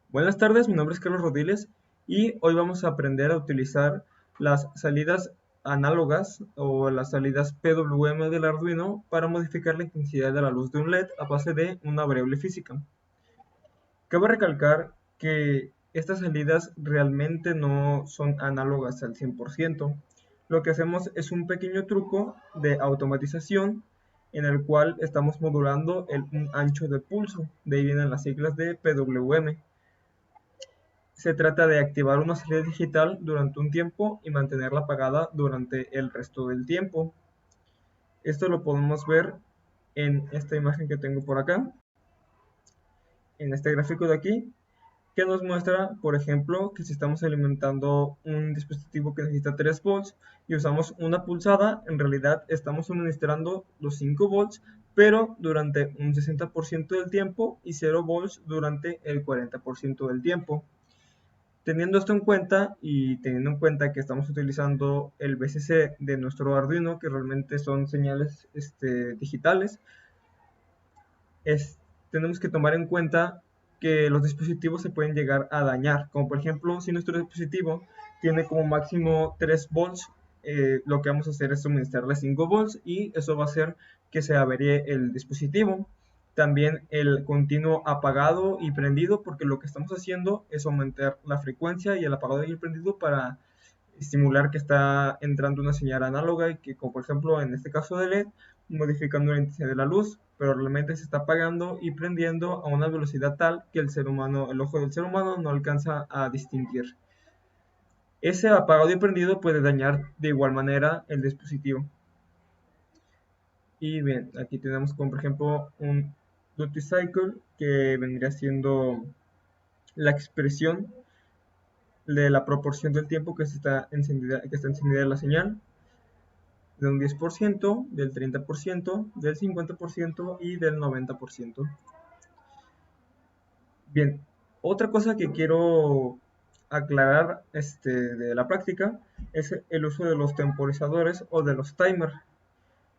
Buenas tardes, mi nombre es Carlos Rodiles y hoy vamos a aprender a utilizar las salidas análogas o las salidas PWM del Arduino para modificar la intensidad de la luz de un LED a base de una variable física. Cabe recalcar que estas salidas realmente no son análogas al 100%. Lo que hacemos es un pequeño truco de automatización en el cual estamos modulando un ancho de pulso. De ahí vienen las siglas de PWM. Se trata de activar una salida digital durante un tiempo y mantenerla apagada durante el resto del tiempo. Esto lo podemos ver en esta imagen que tengo por acá, en este gráfico de aquí, que nos muestra, por ejemplo, que si estamos alimentando un dispositivo que necesita 3 volts y usamos una pulsada, en realidad estamos suministrando los 5 volts, pero durante un 60% del tiempo y 0 volts durante el 40% del tiempo. Teniendo esto en cuenta y teniendo en cuenta que estamos utilizando el VCC de nuestro Arduino, que realmente son señales digitales, tenemos que tomar en cuenta que los dispositivos se pueden llegar a dañar. Como por ejemplo, si nuestro dispositivo tiene como máximo 3 volts, lo que vamos a hacer es suministrarle 5 volts y eso va a hacer que se averíe el dispositivo. También el continuo apagado y prendido, porque lo que estamos haciendo es aumentar la frecuencia y el apagado y el prendido para estimular que está entrando una señal análoga y que, como por ejemplo en este caso de LED, modificando la intensidad de la luz, pero realmente se está apagando y prendiendo a una velocidad tal que el ojo del ser humano no alcanza a distinguir. Ese apagado y prendido puede dañar de igual manera el dispositivo. Y bien, aquí tenemos como por ejemplo un duty cycle que vendría siendo la expresión de la proporción del tiempo que está encendida la señal, de un 10%, del 30%, del 50% y del 90%. Bien, otra cosa que quiero aclarar de la práctica es el uso de los temporizadores o de los timers.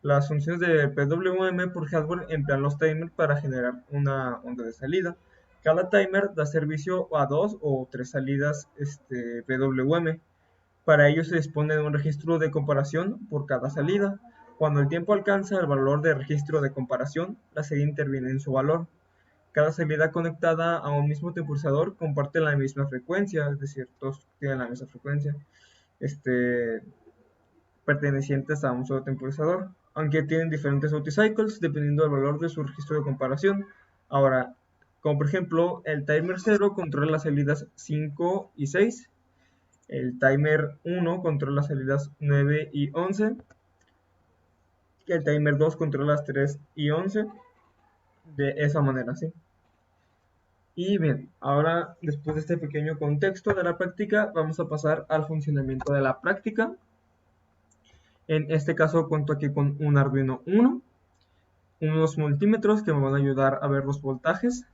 Las funciones de PWM por hardware emplean los timers para generar una onda de salida. Cada timer da servicio a 2 o 3 salidas PWM. Para ello se dispone de un registro de comparación por cada salida. Cuando el tiempo alcanza el valor de registro de comparación, la serie interviene en su valor. Cada salida conectada a un mismo temporizador comparte la misma frecuencia, es decir, todos tienen la misma frecuencia, este, pertenecientes a un solo temporizador, aunque tienen diferentes duty cycles dependiendo del valor de su registro de comparación. Ahora, como por ejemplo, el timer 0 controla las salidas 5 y 6. El timer 1 controla las salidas 9 y 11. El timer 2 controla las 3 y 11. De esa manera, ¿sí? Y bien, ahora después de este pequeño contexto de la práctica, vamos a pasar al funcionamiento de la práctica. En este caso cuento aquí con un Arduino Uno, unos multímetros que me van a ayudar a ver los voltajes,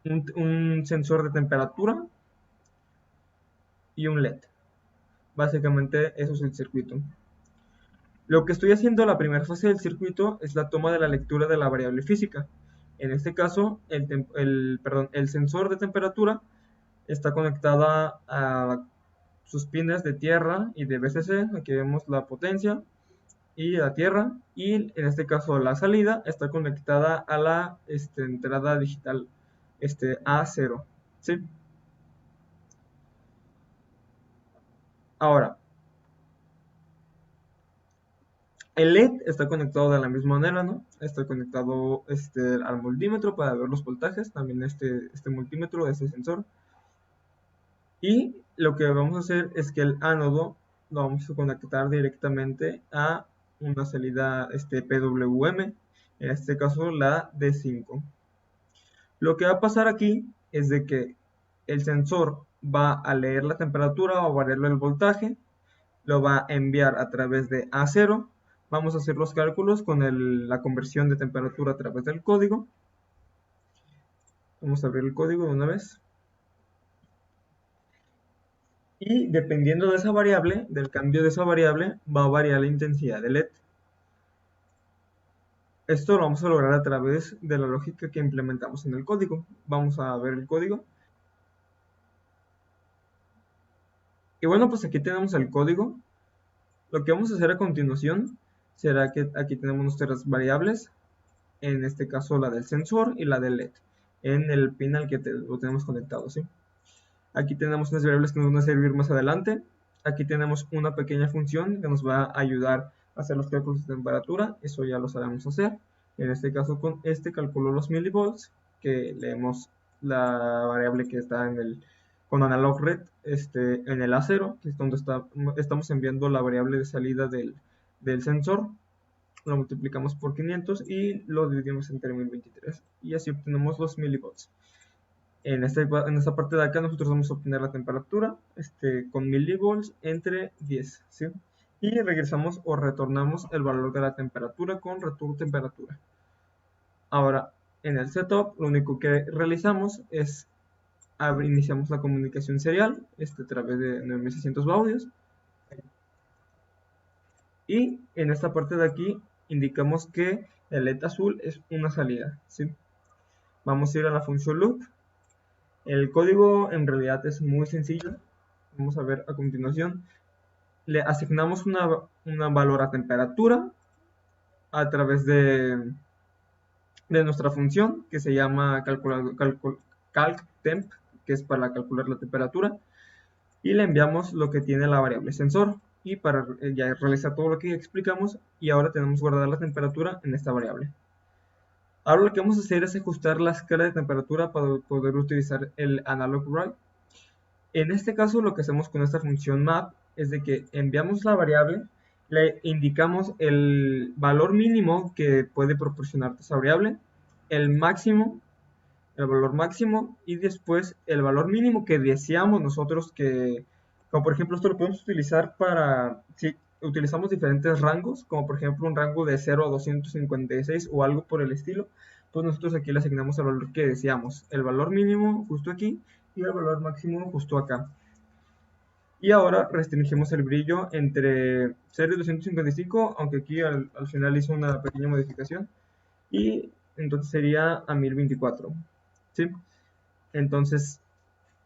un sensor de temperatura y un LED. Básicamente eso es el circuito. Lo que estoy haciendo en la primera fase del circuito es la toma de la lectura de la variable física. En este caso, el sensor de temperatura está conectada a sus pines de tierra y de VCC. Aquí vemos la potencia y la tierra. Y en este caso la salida está conectada a la entrada digital A0. ¿Sí? Ahora, el LED está conectado de la misma manera, ¿no? Está conectado al multímetro para ver los voltajes, también este multímetro, este sensor. Y lo que vamos a hacer es que el ánodo lo vamos a conectar directamente a una salida PWM, en este caso la D5. Lo que va a pasar aquí es de que el sensor va a leer la temperatura o variarle el voltaje, lo va a enviar a través de A0. Vamos a hacer los cálculos con la conversión de temperatura a través del código. Vamos a abrir el código de una vez. Y dependiendo de esa variable, del cambio de esa variable, va a variar la intensidad del LED. Esto lo vamos a lograr a través de la lógica que implementamos en el código. Vamos a ver el código. Y bueno, pues aquí tenemos el código. Lo que vamos a hacer a continuación será que aquí tenemos nuestras variables, en este caso la del sensor y la del LED, en el pin al que lo tenemos conectado, ¿sí? Aquí tenemos unas variables que nos van a servir más adelante. Aquí tenemos una pequeña función que nos va a ayudar a hacer los cálculos de temperatura. Eso ya lo sabemos hacer. En este caso con este calculo los milivolts, que leemos la variable que está en el con analog red en el A0, que es donde estamos enviando la variable de salida del sensor. Lo multiplicamos por 500 y lo dividimos entre 1023 y así obtenemos los milivolts. En esta parte de acá nosotros vamos a obtener la temperatura con milivolts entre 10, ¿sí? Y regresamos o retornamos el valor de la temperatura con return temperatura. Ahora, en el setup, lo único que realizamos es iniciamos la comunicación serial a través de 9600 baudios. Y en esta parte de aquí indicamos que el LED azul es una salida, ¿sí? Vamos a ir a la función loop. El código en realidad es muy sencillo. Vamos a ver a continuación. Le asignamos una valor a temperatura a través de nuestra función que se llama calctemp, que es para calcular la temperatura, y le enviamos lo que tiene la variable sensor y para ya realizar todo lo que explicamos, y ahora tenemos guardada la temperatura en esta variable. Ahora lo que vamos a hacer es ajustar la escala de temperatura para poder utilizar el analog write. En este caso lo que hacemos con esta función map es de que enviamos la variable, le indicamos el valor mínimo que puede proporcionar esa variable, el máximo, el valor máximo y después el valor mínimo que deseamos nosotros como por ejemplo esto lo podemos utilizar para, si utilizamos diferentes rangos, como por ejemplo un rango de 0 a 256 o algo por el estilo, pues nosotros aquí le asignamos el valor que deseamos, el valor mínimo justo aquí y el valor máximo justo acá. Y ahora restringimos el brillo entre 0 y 255, aunque aquí al final hizo una pequeña modificación. Y entonces sería a 1024. ¿Sí? Entonces,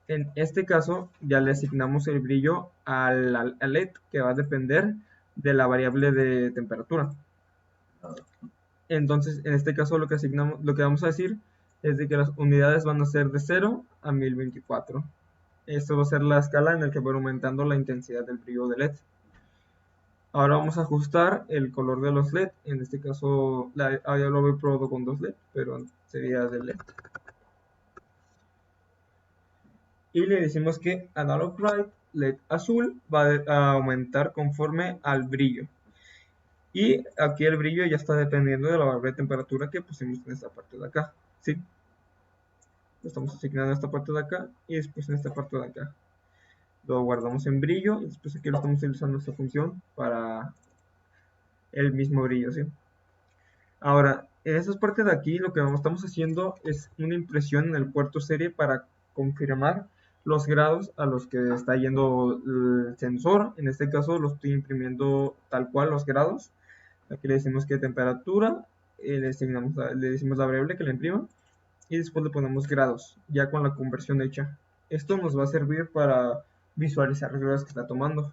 en este caso ya le asignamos el brillo al LED, que va a depender de la variable de temperatura. Entonces, en este caso lo que vamos a decir es de que las unidades van a ser de 0 a 1024. Esto va a ser la escala en la que va aumentando la intensidad del brillo de LED. Ahora vamos a ajustar el color de los LED. En este caso, ya lo había probado con 2 LED, pero sería de LED. Y le decimos que Analog Write LED azul va a aumentar conforme al brillo. Y aquí el brillo ya está dependiendo de la variable de temperatura que pusimos en esta parte de acá. ¿Sí? Estamos asignando esta parte de acá y después en esta parte de acá. Lo guardamos en brillo y después aquí lo estamos utilizando esta función para el mismo brillo, ¿sí? Ahora, en esta parte de aquí lo que estamos haciendo es una impresión en el puerto serie para confirmar los grados a los que está yendo el sensor. En este caso lo estoy imprimiendo tal cual los grados. Aquí le decimos que temperatura, le decimos la variable que le imprima y después le ponemos grados, ya con la conversión hecha. Esto nos va a servir para visualizar los grados que está tomando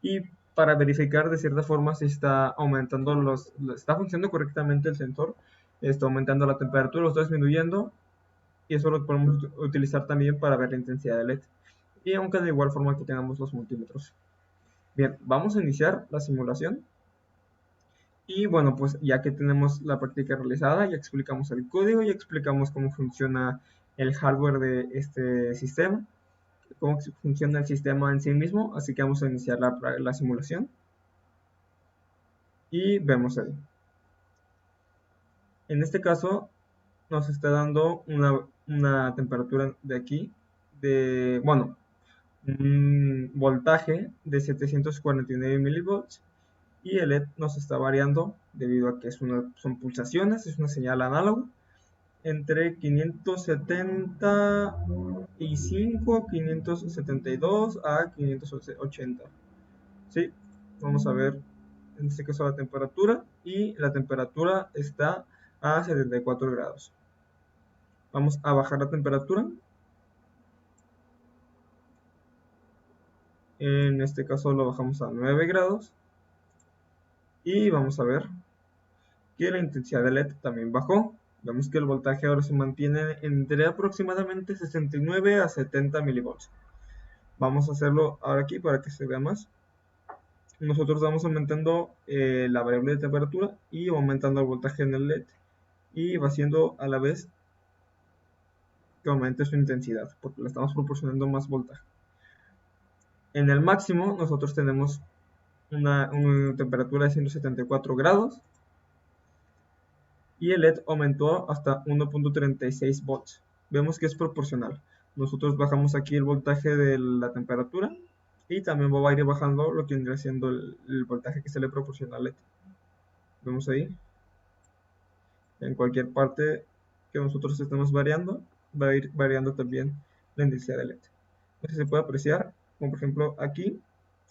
y para verificar de cierta forma si está aumentando está funcionando correctamente el sensor, está aumentando la temperatura, lo está disminuyendo, y eso lo podemos utilizar también para ver la intensidad del LED. Y aunque de igual forma que tengamos los multímetros. Bien, vamos a iniciar la simulación. Y bueno, pues ya que tenemos la práctica realizada, ya explicamos el código, ya explicamos cómo funciona el hardware de este sistema, cómo funciona el sistema en sí mismo, así que vamos a iniciar la simulación. Y vemos ahí. En este caso nos está dando una temperatura de aquí, bueno, un voltaje de 749 milivolts y el LED nos está variando debido a que son pulsaciones, es una señal análoga entre 575, 572 a 580. ¿Sí? Vamos a ver en este caso la temperatura, y la temperatura está a 74 grados. Vamos a bajar la temperatura. En este caso lo bajamos a 9 grados. Y vamos a ver que la intensidad de LED también bajó. Vemos que el voltaje ahora se mantiene entre aproximadamente 69 a 70 milivolts. Vamos a hacerlo ahora aquí para que se vea más. Nosotros vamos aumentando la variable de temperatura y aumentando el voltaje en el LED. Y va haciendo a la vez que aumente su intensidad, porque le estamos proporcionando más voltaje. En el máximo nosotros tenemos una temperatura de 174 grados. Y el LED aumentó hasta 1.36 volts. Vemos que es proporcional. Nosotros bajamos aquí el voltaje de la temperatura y también va a ir bajando lo que vendría siendo el voltaje que se le proporciona al LED. Vemos ahí. En cualquier parte que nosotros estemos variando, va a ir variando también la intensidad de LED. Entonces se puede apreciar, como por ejemplo aquí,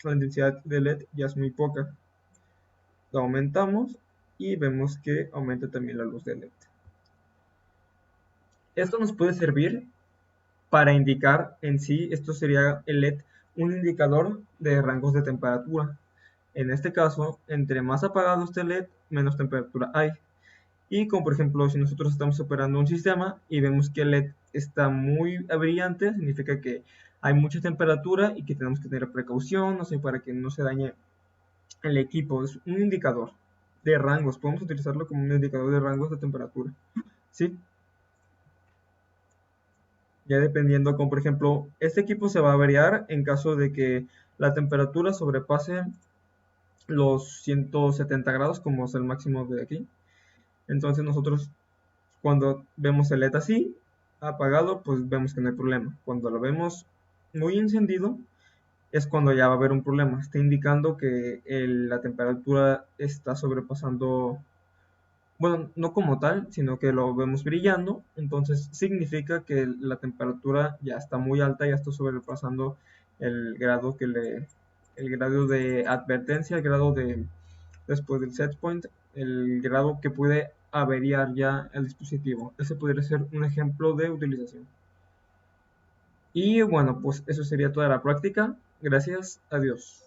la intensidad de LED ya es muy poca. Lo aumentamos y vemos que aumenta también la luz de LED. Esto nos puede servir para indicar en sí, esto sería el LED, un indicador de rangos de temperatura. En este caso, entre más apagado esté el LED, menos temperatura hay. Y como por ejemplo, si nosotros estamos operando un sistema y vemos que el LED está muy brillante, significa que hay mucha temperatura y que tenemos que tener precaución, no sé, para que no se dañe el equipo. Es un indicador de rangos, podemos utilizarlo como un indicador de rangos de temperatura. ¿Sí? Ya dependiendo, como por ejemplo, este equipo se va a variar en caso de que la temperatura sobrepase los 170 grados, como es el máximo de aquí. Entonces nosotros, cuando vemos el LED así, apagado, pues vemos que no hay problema. Cuando lo vemos muy encendido, es cuando ya va a haber un problema. Está indicando que la temperatura está sobrepasando, bueno, no como tal, sino que lo vemos brillando, entonces significa que la temperatura ya está muy alta, ya está sobrepasando el grado el grado de advertencia, el grado de, después del set point, el grado que puede averiar ya el dispositivo. Ese podría ser un ejemplo de utilización. Y bueno, pues eso sería toda la práctica. Gracias, adiós.